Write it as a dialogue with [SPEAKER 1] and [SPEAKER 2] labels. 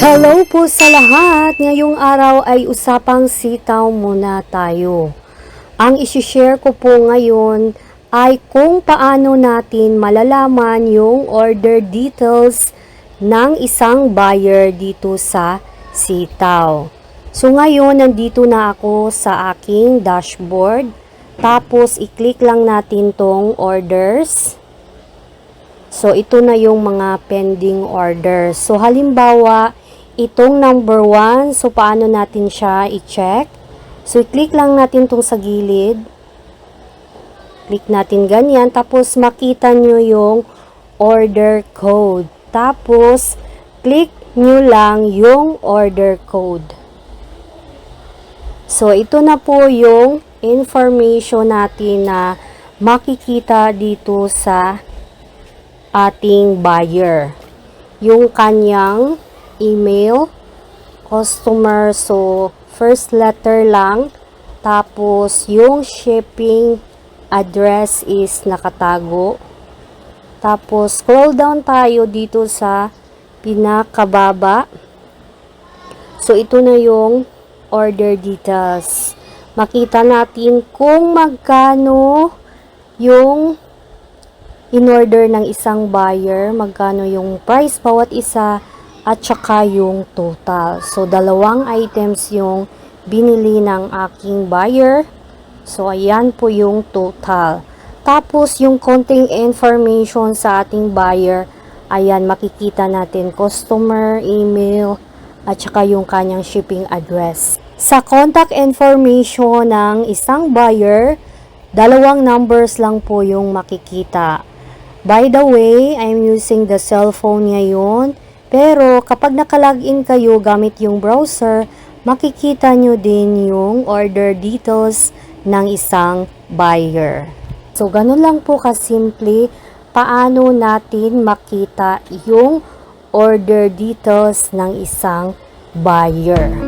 [SPEAKER 1] Hello po sa lahat! Ngayong araw ay usapang sitaw muna tayo. Ang isi-share ko po ngayon ay kung paano natin malalaman yung order details ng isang buyer dito sa sitaw. So ngayon, nandito na ako sa aking dashboard. Tapos, i-click lang natin tong orders. So, ito na yung mga pending orders. So, halimbawa, itong number 1, so paano natin siya i-check? So, i-click lang natin tong sa gilid. Click natin ganyan. Tapos, makita nyo yung order code. Tapos, click nyo lang yung order code. So, ito na po yung information natin na makikita dito sa ating buyer. Yung kanyang email, customer, so first letter lang, tapos yung shipping address is nakatago. Tapos scroll down tayo dito sa pinakababa. So ito na yung order details. Makita natin kung magkano yung in-order ng isang buyer, magkano yung price bawat isa, at saka yung total. So, dalawang items yung binili ng aking buyer. So, ayan po yung total. Tapos, yung konting information sa ating buyer, ayan, makikita natin customer, email, at saka yung kanyang shipping address. Sa contact information ng isang buyer, dalawang numbers lang po yung makikita. By the way, I'm using the cellphone ngayon. Pero kapag nakalagin kayo gamit yung browser, makikita nyo din yung order details ng isang buyer. So, ganun lang po kasimple paano natin makita yung order details ng isang buyer.